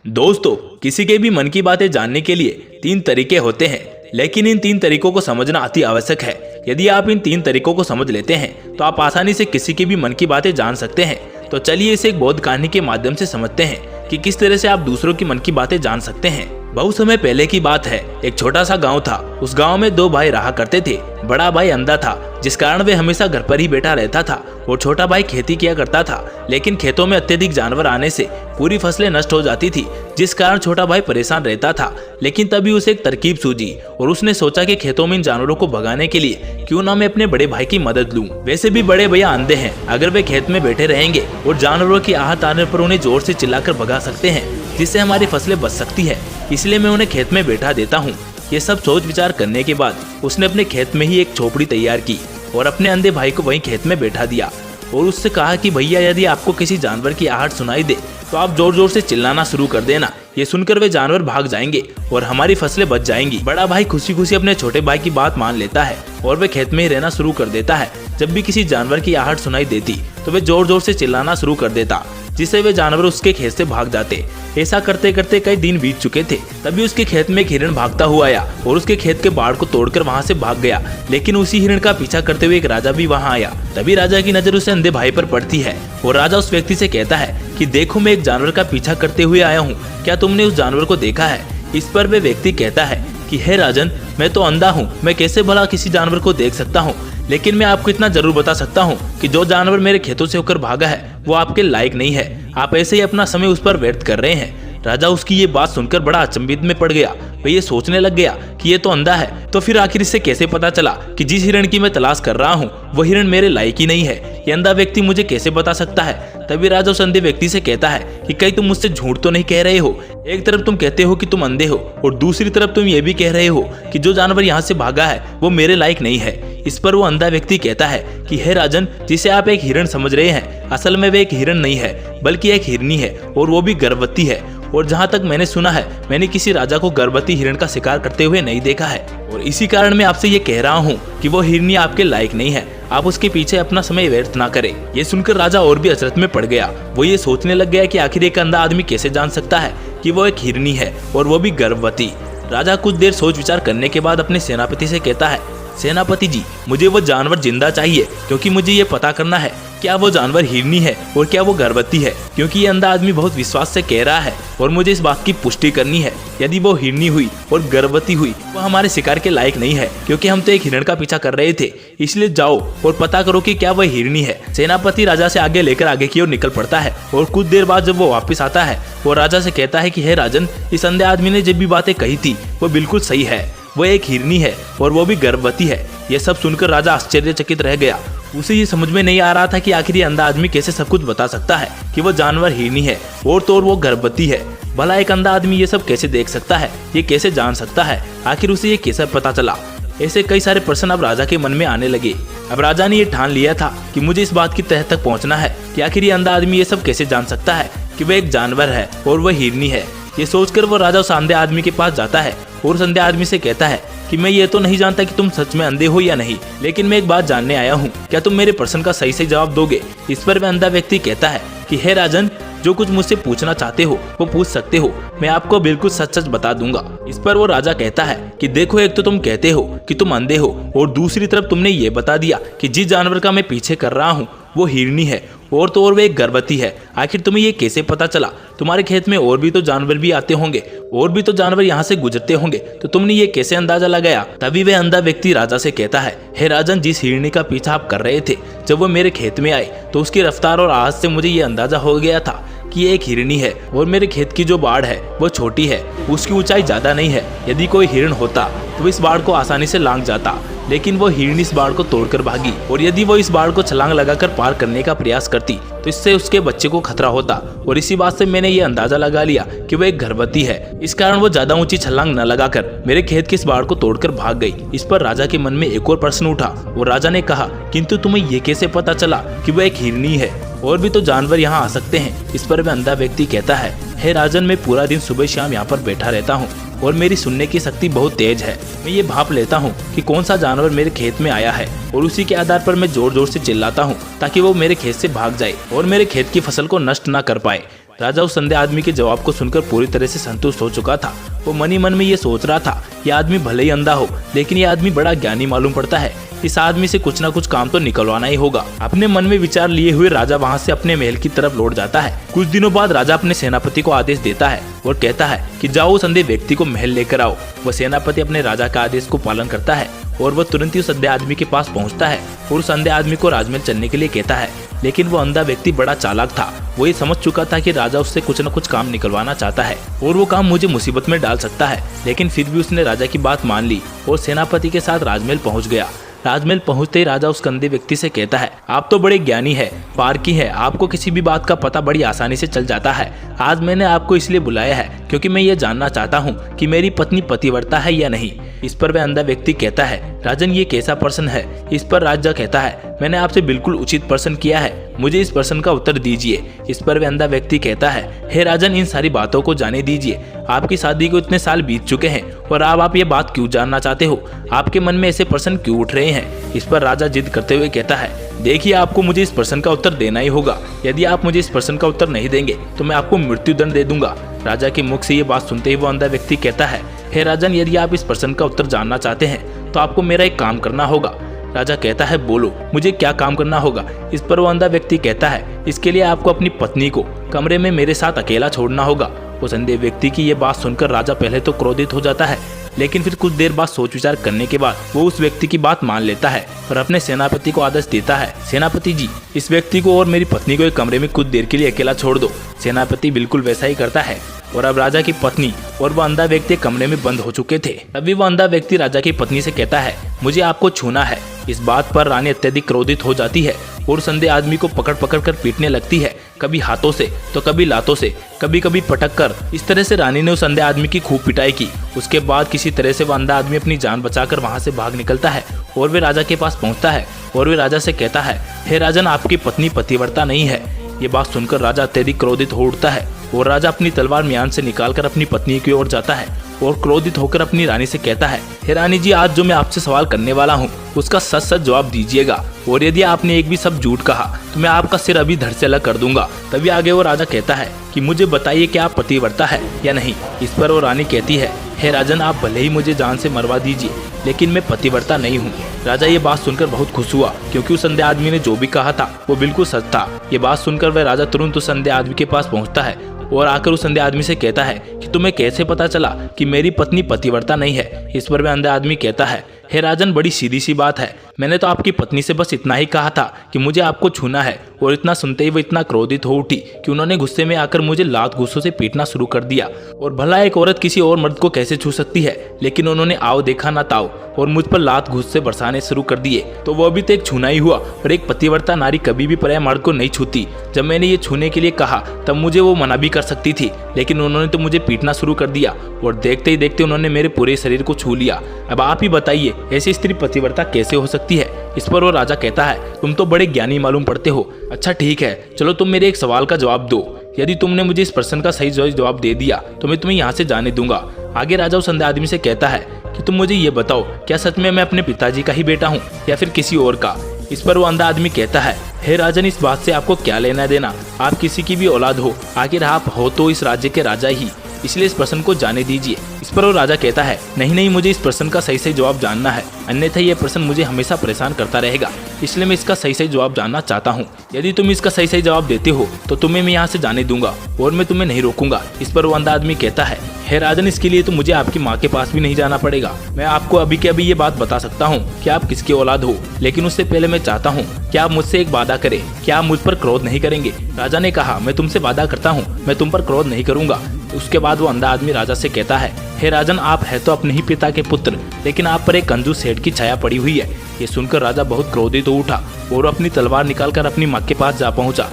दोस्तों, किसी के भी मन की बातें जानने के लिए 3 तरीके होते हैं, लेकिन इन 3 तरीकों को समझना अति आवश्यक है। यदि आप इन 3 तरीकों को समझ लेते हैं तो आप आसानी से किसी की भी मन की बातें जान सकते हैं। तो चलिए इसे एक बोध कहानी के माध्यम से समझते हैं कि किस तरह से आप दूसरों की मन की बातें जान सकते हैं। बहुत समय पहले की बात है, एक छोटा सा गांव था। उस गांव में 2 भाई रहा करते थे। बड़ा भाई अंधा था, जिस कारण वे हमेशा घर पर ही बैठा रहता था, और छोटा भाई खेती किया करता था। लेकिन खेतों में अत्यधिक जानवर आने से पूरी फसलें नष्ट हो जाती थी, जिस कारण छोटा भाई परेशान रहता था। लेकिन तभी उसे एक तरकीब सूझी और उसने सोचा कि खेतों में इन जानवरों को भगाने के लिए क्यों ना मैं अपने बड़े भाई की मदद लूं। वैसे भी बड़े भैया अंधे हैं, अगर वे खेत में बैठे रहेंगे और जानवरों की आहट आने पर उन्हें जोर से चिल्लाकर भगा सकते हैं, जिससे हमारी फसलें बच सकती है। इसलिए मैं उन्हें खेत में बैठा देता हूँ। ये सब सोच विचार करने के बाद उसने अपने खेत में ही एक झोपड़ी तैयार की और अपने अंधे भाई को वहीं खेत में बैठा दिया और उससे कहा कि भैया, यदि आपको किसी जानवर की आहट सुनाई दे तो आप जोर जोर से चिल्लाना शुरू कर देना। ये सुनकर वे जानवर भाग जाएंगे और हमारी फसलें बच जाएंगी। बड़ा भाई खुशी खुशी अपने छोटे भाई की बात मान लेता है और वे खेत में ही रहना शुरू कर देता है। जब भी किसी जानवर की आहट सुनाई देती तो वे जोर जोर से चिल्लाना शुरू कर देता, जिससे वे जानवर उसके खेत से भाग जाते। ऐसा करते करते कई दिन बीत चुके थे। तभी उसके खेत में एक हिरण भागता हुआ आया और उसके खेत के बाड़ को तोड़कर वहां से भाग गया। लेकिन उसी हिरण का पीछा करते हुए एक राजा भी वहां आया। तभी राजा की नजर उसे अंधे भाई पर पड़ती है और राजा उस व्यक्ति से कहता है कि देखो, मैं एक जानवर का पीछा करते हुए आया हूँ, क्या तुमने उस जानवर को देखा है? इस पर वे व्यक्ति कहता है कि हे राजन, मैं तो अंधा हूँ, मैं कैसे भला किसी जानवर को देख सकता हूँ। लेकिन मैं आपको इतना जरूर बता सकता हूँ कि जो जानवर मेरे खेतों से होकर भागा है वो आपके लायक नहीं है। आप ऐसे ही अपना समय उस पर व्यर्थ कर रहे हैं। राजा उसकी ये बात सुनकर बड़ा अचंभित में पड़ गया। वह ये सोचने लग गया कि ये तो अंधा है, तो फिर आखिर इससे कैसे पता चला कि जिस हिरण की मैं तलाश कर रहा हूँ वो हिरण मेरे लायक ही नहीं है? ये अंधा व्यक्ति मुझे कैसे बता सकता है? तभी राजा उस अंधे व्यक्ति से कहता है कि कहीं तुम मुझसे झूठ तो नहीं कह रहे हो? एक तरफ तुम कहते हो कि तुम अंधे हो और दूसरी तरफ तुम ये भी कह रहे हो कि जो जानवर यहाँ से भागा है वो मेरे लायक नहीं है। इस पर वो अंधा व्यक्ति कहता है कि हे राजन, जिसे आप एक हिरण समझ रहे हैं, असल में वे एक हिरण नहीं है बल्कि एक हिरनी है, और वो भी गर्भवती है। और जहाँ तक मैंने सुना है, मैंने किसी राजा को गर्भवती हिरण का शिकार करते हुए नहीं देखा है, और इसी कारण मैं आपसे ये कह रहा हूँ कि वो हिरनी आपके लायक नहीं है। आप उसके पीछे अपना समय व्यर्थ ना करें। ये सुनकर राजा और भी अचरज में पड़ गया। वो ये सोचने लग गया कि आखिर एक अंधा आदमी कैसे जान सकता है कि वो एक हिरनी है और वो भी गर्भवती। राजा कुछ देर सोच विचार करने के बाद अपने सेनापति से कहता है, सेनापति जी, मुझे वो जानवर जिंदा चाहिए, क्योंकि मुझे ये पता करना है क्या वो जानवर हिरनी है और क्या वो गर्भवती है। क्योंकि ये अंधा आदमी बहुत विश्वास से कह रहा है और मुझे इस बात की पुष्टि करनी है। यदि वो हिरनी हुई और गर्भवती हुई वो हमारे शिकार के लायक नहीं है, क्योंकि हम तो एक हिरण का पीछा कर रहे थे। इसलिए जाओ और पता करो कि क्या वह हिरनी है। सेनापति राजा से आगे लेकर आगे की ओर निकल पड़ता है और कुछ देर बाद जब वो वापस आता है वो राजा से कहता है कि हे राजन, इस अंधे आदमी ने जब भी बातें कही थी वो बिल्कुल सही है। वो एक हिरनी है और वो भी गर्भवती है। यह सब सुनकर राजा आश्चर्यचकित रह गया। उसे ये समझ में नहीं आ रहा था कि आखिर ये अंधा आदमी कैसे सब कुछ बता सकता है कि वो जानवर हिरनी है और तो और वो गर्भवती है। भला एक अंधा आदमी ये सब कैसे देख सकता है, ये कैसे जान सकता है, आखिर उसे ये कैसे पता चला? ऐसे कई सारे प्रश्न अब राजा के मन में आने लगे। अब राजा ने ये ठान लिया था कि मुझे इस बात की तह तक पहुंचना है कि आखिर ये अंधा आदमी ये सब कैसे जान सकता है कि वह एक जानवर है और वह हिरनी है। ये सोचकर वो राजा उस अंधे आदमी के पास जाता है और उस अंधे आदमी से कहता है कि मैं ये तो नहीं जानता कि तुम सच में अंधे हो या नहीं, लेकिन मैं एक बात जानने आया हूँ, क्या तुम मेरे प्रश्न का सही जवाब दोगे? इस पर वह अंधा व्यक्ति कहता है कि हे राजन, जो कुछ मुझसे पूछना चाहते हो वो पूछ सकते हो, मैं आपको बिल्कुल सच सच बता दूंगा। इस पर वो राजा कहता है कि देखो, एक तो तुम कहते हो कि तुम अंधे हो और दूसरी तरफ तुमने ये बता दिया कि जिस जानवर का मैं पीछे कर रहा हूँ वो हिरनी है और तो और वे एक गर्भवती है। आखिर तुम्हें ये कैसे पता चला? तुम्हारे खेत में और भी तो जानवर भी आते होंगे और भी तो जानवर यहाँ से गुजरते होंगे, तो तुमने ये कैसे अंदाजा लगाया? तभी वह अंधा व्यक्ति राजा से कहता है, हे राजन, जिस हिरनी का पीछा आप कर रहे थे, जब वो मेरे खेत में आई तो उसकी रफ्तार और आवाज से मुझे ये अंदाजा हो गया था कि ये एक हिरनी है और मेरे खेत की जो बाड़ है वो छोटी है, उसकी ऊंचाई ज्यादा नहीं है। यदि कोई हिरण होता तो इस बाड़ को आसानी से लांघ जाता, लेकिन वो हिरनी इस बाड़ को तोड़कर भागी, और यदि वो इस बाड़ को छलांग लगाकर पार करने का प्रयास करती तो इससे उसके बच्चे को खतरा होता, और इसी बात से मैंने ये अंदाजा लगा लिया कि वो एक गर्भवती है। इस कारण वो ज्यादा ऊंची छलांग न लगाकर मेरे खेत की इस बाड़ को तोड़कर भाग गई। इस पर राजा के मन में एक और प्रश्न उठा और राजा ने कहा, किंतु तुम्हें ये कैसे पता चला कि वो एक हिरनी है? और भी तो जानवर यहाँ आ सकते हैं। इस पर वह अंधा व्यक्ति कहता है, हे राजन, मैं पूरा दिन सुबह शाम यहाँ पर बैठा रहता हूँ और मेरी सुनने की शक्ति बहुत तेज है। मैं ये भाप लेता हूँ कि कौन सा जानवर मेरे खेत में आया है और उसी के आधार पर मैं जोर जोर से चिल्लाता हूँ ताकि वो मेरे खेत से भाग जाए और मेरे खेत की फसल को नष्ट ना कर पाए। राजा उस अंधे आदमी के जवाब को सुनकर पूरी तरह से संतुष्ट हो चुका था। वो मन ही मन में ये सोच रहा था, ये आदमी भले ही अंधा हो लेकिन ये आदमी बड़ा ज्ञानी मालूम पड़ता है, इस आदमी से कुछ ना कुछ काम तो निकलवाना ही होगा। अपने मन में विचार लिए हुए राजा वहाँ से अपने महल की तरफ लौट जाता है। कुछ दिनों बाद राजा अपने सेनापति को आदेश देता है और कहता है कि जाओ उस अंधे व्यक्ति को महल लेकर आओ। वह सेनापति अपने राजा का आदेश को पालन करता है और वह तुरंत ही उस अंधे आदमी के पास पहुंचता है और उस अंधे आदमी को राजमहल चलने के लिए कहता है। लेकिन वो अंधा व्यक्ति बड़ा चालाक था, वो ये समझ चुका था कि राजा उससे कुछ न कुछ काम निकलवाना चाहता है और वो काम मुझे मुसीबत में डाल सकता है। लेकिन फिर भी उसने राजा की बात मान ली और सेनापति के साथ राजमहल पहुंच गया। राजमहल पहुंचते ही राजा उस अंधे व्यक्ति से कहता है, आप तो बड़े ज्ञानी है, पारखी है, आपको किसी भी बात का पता बड़ी आसानी से चल जाता है। आज मैंने आपको इसलिए बुलाया है क्योंकि मैं ये जानना चाहता हूँ कि मेरी पत्नी पतिव्रता है या नहीं। इस पर वह अंधा व्यक्ति कहता है, राजन ये कैसा प्रश्न है। इस पर राजा कहता है, मैंने आपसे बिल्कुल उचित प्रश्न किया है, मुझे इस प्रश्न का उत्तर दीजिए। इस पर वह अंधा व्यक्ति कहता है, हे राजन इन सारी बातों को जाने दीजिए, आपकी शादी को इतने साल बीत चुके हैं और अब आप ये बात क्यों जानना चाहते हो, आपके मन में ऐसे प्रश्न क्यों उठ रहे हैं। इस पर राजा जिद करते हुए कहता है, देखिए आपको मुझे इस प्रश्न का उत्तर देना ही होगा, यदि आप मुझे इस प्रश्न का उत्तर नहीं देंगे तो मैं आपको मृत्युदंड दे दूंगा। राजा के मुख से ये बात सुनते ही वो अंधा व्यक्ति कहता है, हे राजन यदि आप इस प्रश्न का उत्तर जानना चाहते हैं तो आपको मेरा एक काम करना होगा। राजा कहता है, बोलो मुझे क्या काम करना होगा। इस पर वो अंधा व्यक्ति कहता है, इसके लिए आपको अपनी पत्नी को कमरे में मेरे साथ अकेला छोड़ना होगा। उस अंधे व्यक्ति की ये बात सुनकर राजा पहले तो क्रोधित हो जाता है, लेकिन फिर कुछ देर बाद सोच विचार करने के बाद वो उस व्यक्ति की बात मान लेता है और अपने सेनापति को आदेश देता है, सेनापति जी इस व्यक्ति को और मेरी पत्नी को एक कमरे में कुछ देर के लिए अकेला छोड़ दो। सेनापति बिल्कुल वैसा ही करता है और अब राजा की पत्नी और वह अंधा व्यक्ति कमरे में बंद हो चुके थे। तभी वह अंधा व्यक्ति राजा की पत्नी से कहता है, मुझे आपको छूना है। इस बात पर रानी अत्यधिक क्रोधित हो जाती है और उस अंधे आदमी को पकड़ पकड़ कर पीटने लगती है, कभी हाथों से तो कभी लातों से, कभी कभी पटक कर। इस तरह से रानी ने उस अंधे आदमी की खूब पिटाई की। उसके बाद किसी तरह से वह अंधा आदमी अपनी जान बचाकर वहां से भाग निकलता है और वे राजा के पास पहुंचता है और वे राजा से कहता है, हे राजन आपकी पत्नी पतिव्रता नहीं है। ये बात सुनकर राजा अत्यधिक क्रोधित हो उठता है और राजा अपनी तलवार म्यान से निकालकर अपनी पत्नी की ओर जाता है और क्रोधित होकर अपनी रानी से कहता है, हे रानी जी आज जो मैं आपसे सवाल करने वाला हूँ उसका सच सच जवाब दीजिएगा और यदि आपने एक भी शब्द झूठ कहा तो मैं आपका सिर अभी धड़ से अलग कर दूंगा। तभी आगे वो राजा कहता है कि मुझे बताइए कि आप पतिव्रता है या नहीं। इस पर वो रानी कहती है, हे राजन आप भले ही मुझे जान से मरवा दीजिए लेकिन मैं पतिव्रता नहीं हूँ। राजा ये बात सुनकर बहुत खुश हुआ क्योंकि उस अंधे आदमी ने जो भी कहा था वो बिल्कुल सच था। ये बात सुनकर वह राजा तुरंत उस अंधे आदमी के पास पहुँचता है और आकर उस अंधे आदमी से कहता है कि तुम्हें कैसे पता चला कि मेरी पत्नी पतिव्रता नहीं है। इस पर वह अंधे आदमी कहता है, हे राजन बड़ी सीधी सी बात है, मैंने तो आपकी पत्नी से बस इतना ही कहा था कि मुझे आपको छूना है और इतना सुनते ही वो इतना क्रोधित हो उठी कि उन्होंने गुस्से में आकर मुझे लात घूंसों से पीटना शुरू कर दिया। और भला एक औरत किसी और मर्द को कैसे छू सकती है, लेकिन उन्होंने आओ देखा ना ताओ और मुझ पर लात घूस से बरसाने शुरू कर दिए। तो वो भी तो एक छूना ही हुआ और एक पतिव्रता नारी कभी भी पराया मर्द को नहीं छूती। जब मैंने ये छूने के लिए कहा तब मुझे वो मना भी कर सकती थी, लेकिन उन्होंने तो मुझे पीटना शुरू कर दिया और देखते ही देखते उन्होंने मेरे पूरे शरीर को छू लिया। अब आप ही बताइए ऐसी स्त्री पतिव्रता कैसे हो सकती है। इस पर वो राजा कहता है, तुम तो बड़े ज्ञानी मालूम पड़ते हो। अच्छा ठीक है, चलो तुम मेरे एक सवाल का जवाब दो। यदि तुमने मुझे इस प्रश्न का सही जवाब दे दिया तो मैं तुम्हें यहाँ से जाने दूंगा। आगे राजा उस अंधे आदमी से कहता है कि तुम मुझे ये बताओ, क्या सच में मैं अपने पिताजी का ही बेटा हूँ या फिर किसी और का। इस पर वो अंधा आदमी कहता है, हे राजन इस बात से आपको क्या लेना देना, आप किसी की भी औलाद हो, आखिर आप हो तो इस राज्य के राजा ही, इसलिए इस प्रश्न को जाने दीजिए। इस पर वो राजा कहता है, नहीं नहीं मुझे इस प्रश्न का सही सही जवाब जानना है, अन्यथा यह प्रश्न मुझे हमेशा परेशान करता रहेगा, इसलिए मैं इसका सही सही जवाब जानना चाहता हूँ। यदि तुम इसका सही सही जवाब देते हो तो तुम्हें मैं यहाँ से जाने दूंगा और मैं तुम्हें नहीं रोकूंगा। इस पर वो अंधा आदमी कहता है, हे राजन इसके लिए तो मुझे आपकी माँ के पास भी नहीं जाना पड़ेगा, मैं आपको अभी के अभी ये बात बता सकता हूँ कि आप किसकी औलाद हो, लेकिन उससे पहले मैं चाहता हूँ कि आप मुझसे एक वादा करें, क्या आप मुझ पर क्रोध नहीं करेंगे। राजा ने कहा, मैं तुमसे वादा करता हूँ मैं तुम पर क्रोध नहीं करूंगा। उसके बाद वो अंधा आदमी राजा से कहता है, हे राजन आप है तो अपने ही पिता के पुत्र, लेकिन आप पर एक कंजूस सेठ की छाया पड़ी हुई है। ये सुनकर राजा बहुत क्रोधित हो उठा और अपनी तलवार निकालकर अपनी माँ के पास जा पहुंचा।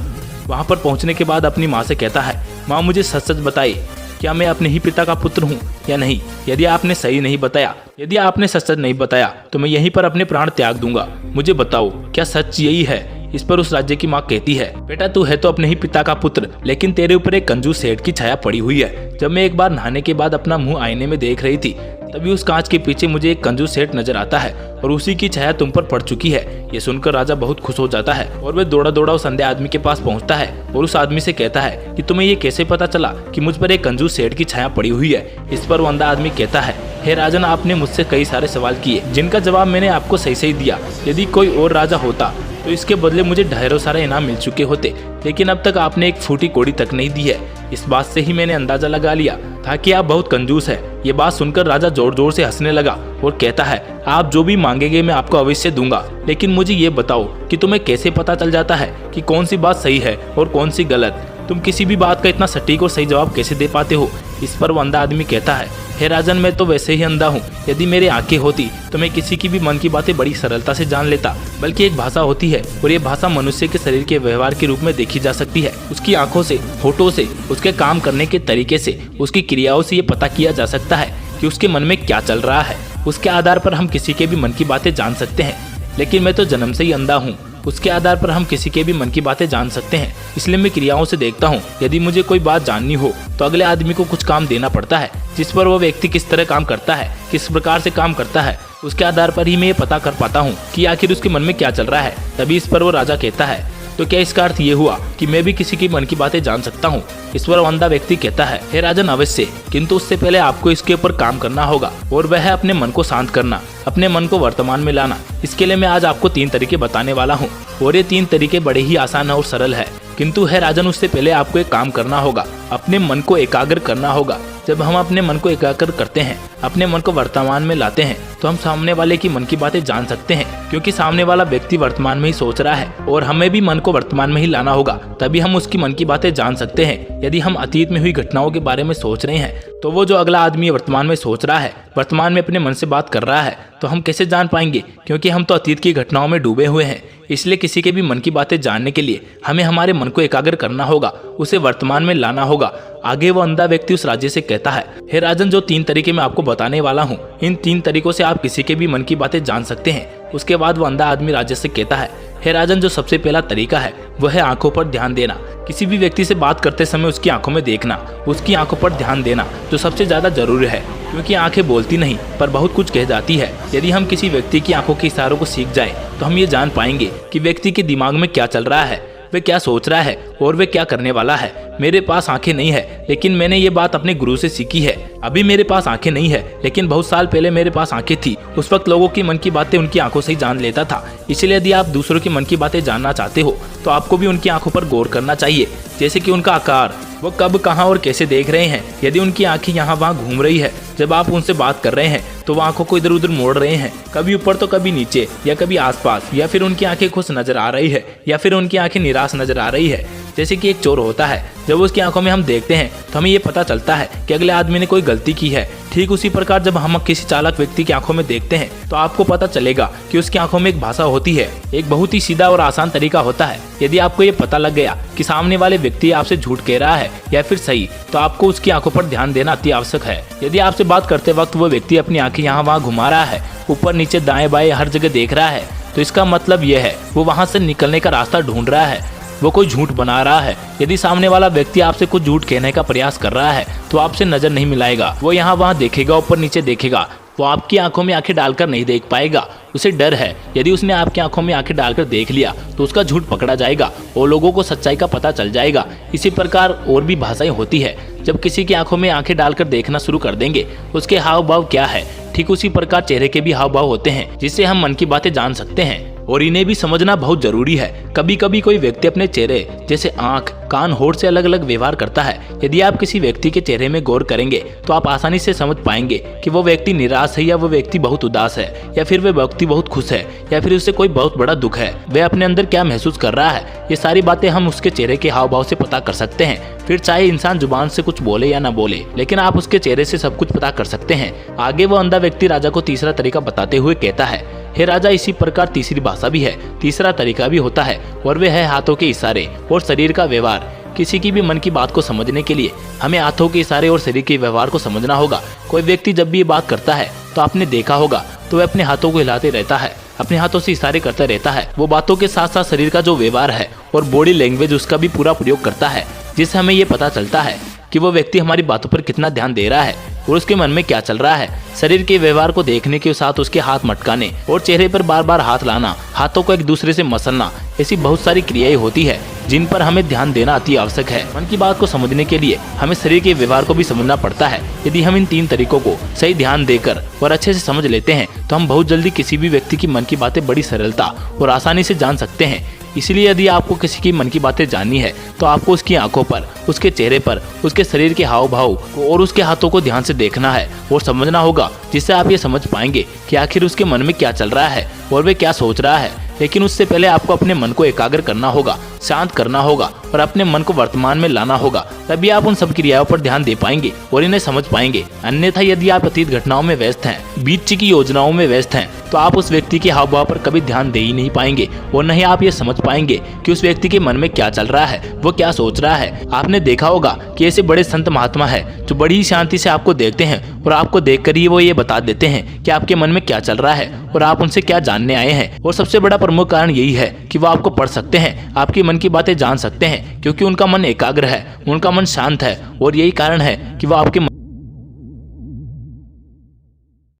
वहां पर पहुंचने के बाद अपनी माँ से कहता है, माँ मुझे सच सच बताइए, क्या मैं अपने ही पिता का पुत्र हूँ या नहीं। यदि आपने सही नहीं बताया, यदि आपने सच सच नहीं बताया तो मैं यहीं पर अपने प्राण त्याग दूंगा। मुझे बताओ क्या सच यही है इस पर उस राज्य की माँ कहती है, बेटा तू है तो अपने ही पिता का पुत्र, लेकिन तेरे ऊपर एक कंजूस सेठ की छाया पड़ी हुई है। जब मैं एक बार नहाने के बाद अपना मुंह आईने में देख रही थी, तभी उस कांच के पीछे मुझे एक कंजूस सेठ नजर आता है और उसी की छाया तुम पर पड़ चुकी है। ये सुनकर राजा बहुत खुश हो जाता है और वह दौड़ा दौड़ा उस अंधे आदमी के पास पहुंचता है और उस आदमी से कहता है कि तुम्हें ये कैसे पता चला कि मुझ पर एक कंजूस सेठ की छाया पड़ी हुई है। इस पर वो अंधा आदमी कहता है, हे राजन, आपने मुझसे कई सारे सवाल किए जिनका जवाब मैंने आपको सही सही दिया। यदि कोई और राजा होता तो इसके बदले मुझे ढेरों सारे इनाम मिल चुके होते, लेकिन अब तक आपने एक फूटी कौड़ी तक नहीं दी है। इस बात से ही मैंने अंदाजा लगा लिया था कि आप बहुत कंजूस है। ये बात सुनकर राजा जोर जोर से हंसने लगा और कहता है, आप जो भी मांगेंगे मैं आपको अवश्य दूंगा, लेकिन मुझे ये बताओ कि तुम्हें कैसे पता चल जाता है कि कौन सी बात सही है और कौन सी गलत। तुम किसी भी बात का इतना सटीक और सही जवाब कैसे दे पाते हो। इस पर वो अंधा आदमी कहता है, हे राजन, मैं तो वैसे ही अंधा हूँ। यदि मेरी आंखें होती तो मैं किसी की भी मन की बातें बड़ी सरलता से जान लेता। बल्कि एक भाषा होती है और ये भाषा मनुष्य के शरीर के व्यवहार के रूप में देखी जा सकती है। उसकी आंखों से, होठों से, उसके काम करने के तरीके से, उसकी क्रियाओं से ये पता किया जा सकता है कि उसके मन में क्या चल रहा है। उसके आधार पर हम किसी के भी मन की बातें जान सकते हैं। लेकिन मैं तो जन्म से ही अंधा हूँ। उसके आधार पर हम किसी के भी मन की बातें जान सकते हैं, इसलिए मैं क्रियाओं से देखता हूँ। यदि मुझे कोई बात जाननी हो तो अगले आदमी को कुछ काम देना पड़ता है, जिस पर वो व्यक्ति किस तरह काम करता है, किस प्रकार से काम करता है, उसके आधार पर ही मैं ये पता कर पाता हूँ कि आखिर उसके मन में क्या चल रहा है। तभी इस पर वो राजा कहता है, तो क्या इसका अर्थ ये हुआ कि मैं भी किसी की मन की बातें जान सकता हूँ। इस पर अंधा व्यक्ति कहता है, हे राजन, अवश्य, किंतु उससे पहले आपको इसके ऊपर काम करना होगा और वह है अपने मन को शांत करना, अपने मन को वर्तमान में लाना। इसके लिए मैं आज आपको 3 तरीके बताने वाला हूँ और ये 3 तरीके बड़े ही आसान और सरल है। किंतु है राजन, उससे पहले आपको एक काम करना होगा, अपने मन को एकाग्र करना होगा। जब हम अपने मन को एकाग्र करते हैं, अपने मन को वर्तमान में लाते हैं, तो हम सामने वाले की मन की बातें जान सकते हैं, क्योंकि सामने वाला व्यक्ति वर्तमान में ही सोच रहा है और हमें भी मन को वर्तमान में ही लाना होगा, तभी हम उसकी मन की बातें जान सकते हैं। यदि हम अतीत में हुई घटनाओं के बारे में सोच रहे हैं, तो वो जो अगला आदमी वर्तमान में सोच रहा है, वर्तमान में अपने मन से बात कर रहा है, तो हम कैसे जान पाएंगे, क्योंकि हम तो अतीत की घटनाओं में डूबे हुए हैं। इसलिए किसी के भी मन की बातें जानने के लिए हमें हमारे मन को एकाग्र करना होगा, उसे वर्तमान में लाना होगा। आगे वो अंधा व्यक्ति उस राज्य से कहता है, हे राजन, जो 3 तरीके मैं आपको बताने वाला हूँ, इन 3 तरीकों से आप किसी के भी मन की बातें जान सकते हैं। उसके बाद वो अंधा आदमी राज्य से कहता है, हे राजन, जो सबसे पहला तरीका है वह है आंखों पर ध्यान देना। किसी भी व्यक्ति से बात करते समय उसकी आंखों में देखना, उसकी आंखों पर ध्यान देना जो सबसे ज्यादा जरूरी है, क्योंकि आंखें बोलती नहीं पर बहुत कुछ कह जाती है। यदि हम किसी व्यक्ति की आंखों के इशारों को सीख जाए तो हम ये जान पाएंगे कि व्यक्ति के दिमाग में क्या चल रहा है, वह क्या सोच रहा है और वह क्या करने वाला है। मेरे पास आंखें नहीं है, लेकिन मैंने ये बात अपने गुरु से सीखी है। अभी मेरे पास आंखें नहीं है, लेकिन बहुत साल पहले मेरे पास आंखें थी। उस वक्त लोगों की मन की बातें उनकी आंखों से ही जान लेता था। इसलिए यदि आप दूसरों की मन की बातें जानना चाहते हो तो आपको भी उनकी आंखों पर गौर करना चाहिए, जैसे कि उनका आकार, वो कब, कहाँ और कैसे देख रहे हैं। यदि उनकी आंखें यहाँ वहाँ घूम रही है जब आप उनसे बात कर रहे हैं, तो वो आंखों को इधर उधर मोड़ रहे हैं, कभी ऊपर तो कभी नीचे या कभी आसपास, या फिर उनकी आंखें खुश नजर आ रही है या फिर उनकी आंखें निराश नजर आ रही है। जैसे कि एक चोर होता है, जब उसकी आंखों में हम देखते हैं तो हमें ये पता चलता है कि अगले आदमी ने कोई गलती की है। ठीक उसी प्रकार जब हम किसी चालाक व्यक्ति की आंखों में देखते हैं तो आपको पता चलेगा कि उसकी आंखों में एक भाषा होती है। एक बहुत ही सीधा और आसान तरीका होता है। यदि आपको ये पता लग गया कि सामने वाले व्यक्ति आपसे झूठ कह रहा है या फिर सही, तो आपको उसकी आंखों पर ध्यान देना अति आवश्यक है। यदि आपसे बात करते वक्त वो व्यक्ति अपनी आंखें यहाँ वहाँ घुमा रहा है, ऊपर नीचे दाएं बाएं हर जगह देख रहा है, तो इसका मतलब यह है वो वहाँ से निकलने का रास्ता ढूंढ रहा है, वो कोई झूठ बना रहा है। यदि सामने वाला व्यक्ति आपसे कुछ झूठ कहने का प्रयास कर रहा है तो आपसे नजर नहीं मिलाएगा, वो यहाँ वहाँ देखेगा, ऊपर नीचे देखेगा, वो आपकी आंखों में आंखें डालकर नहीं देख पाएगा। उसे डर है यदि उसने आपकी आंखों में आंखें डालकर देख लिया तो उसका झूठ पकड़ा जाएगा और लोगों को सच्चाई का पता चल जाएगा। इसी प्रकार और भी भाषाएं होती है। जब किसी की आंखों में आंखें डालकर देखना शुरू कर देंगे उसके हाव भाव क्या है, ठीक उसी प्रकार चेहरे के भी हाव भाव होते हैं, जिससे हम मन की बातें जान सकते हैं। और इन्हें भी समझना बहुत जरूरी है। कभी कभी कोई व्यक्ति अपने चेहरे जैसे आंख, कान, होठ से अलग अलग व्यवहार करता है। यदि आप किसी व्यक्ति के चेहरे में गौर करेंगे तो आप आसानी से समझ पाएंगे कि वो व्यक्ति निराश है या वो व्यक्ति बहुत उदास है, या फिर वह व्यक्ति बहुत खुश है, या फिर उसे कोई बहुत बड़ा दुख है। वह अपने अंदर क्या महसूस कर रहा है, ये सारी बातें हम उसके चेहरे के हाव भाव से पता कर सकते हैं। फिर चाहे इंसान जुबान से कुछ बोले या ना बोले, लेकिन आप उसके चेहरे से सब कुछ पता कर सकते हैं। आगे वो अंधा व्यक्ति राजा को तीसरा तरीका बताते हुए कहता है, हे राजा, इसी प्रकार तीसरी भाषा भी है, तीसरा तरीका भी होता है, और वह है हाथों के इशारे और शरीर का व्यवहार। किसी की भी मन की बात को समझने के लिए हमें हाथों के इशारे और शरीर के व्यवहार को समझना होगा। कोई व्यक्ति जब भी ये बात करता है तो आपने देखा होगा तो वह अपने हाथों को हिलाते रहता है, अपने हाथों से इशारे करता रहता है। वो बातों के साथ साथ शरीर का जो व्यवहार है और बॉडी लैंग्वेज उसका भी पूरा प्रयोग करता है, जिससे हमें ये पता चलता है कि वो व्यक्ति हमारी बातों पर कितना ध्यान दे रहा है और उसके मन में क्या चल रहा है। शरीर के व्यवहार को देखने के साथ उसके हाथ मटकाने और चेहरे पर बार बार हाथ लाना, हाथों को एक दूसरे से मसलना, ऐसी बहुत सारी क्रियाएं होती है जिन पर हमें ध्यान देना अति आवश्यक है। मन की बात को समझने के लिए हमें शरीर के व्यवहार को भी समझना पड़ता है। यदि हम इन 3 तरीकों को सही ध्यान देकर और अच्छे से समझ लेते हैं तो हम बहुत जल्दी किसी भी व्यक्ति की मन की बातें बड़ी सरलता और आसानी से जान सकते हैं। इसलिए यदि आपको किसी की मन की बातें जाननी है तो आपको उसकी आंखों पर, उसके चेहरे पर, उसके शरीर के हाव भाव और उसके हाथों को ध्यान से देखना है और समझना होगा, जिससे आप ये समझ पाएंगे कि आखिर उसके मन में क्या चल रहा है और वे क्या सोच रहा है। लेकिन उससे पहले आपको अपने मन को एकाग्र करना होगा, शांत करना होगा और अपने मन को वर्तमान में लाना होगा। तभी आप उन सब क्रियाओं पर ध्यान दे पाएंगे और इन्हें समझ पाएंगे। अन्यथा यदि आप अतीत घटनाओं में व्यस्त हैं, बीत चुकी योजनाओं में व्यस्त हैं, तो आप उस व्यक्ति के हाव भाव पर कभी ध्यान दे ही नहीं पाएंगे और न ही आप ये समझ पाएंगे कि उस व्यक्ति के मन में क्या चल रहा है, वो क्या सोच रहा है। आपने देखा होगा कि ऐसे बड़े संत महात्मा है जो बड़ी ही शांति से आपको देखते हैं और आपको देखकर ही वो ये बता देते हैं कि आपके मन में क्या चल रहा है और आप उनसे क्या जानने आए हैं। और सबसे बड़ा प्रमुख कारण यही है कि वो आपको पढ़ सकते हैं, आपकी मन की बातें जान सकते हैं, क्योंकि उनका मन एकाग्र है, उनका मन शांत है और यही कारण है कि वो आपके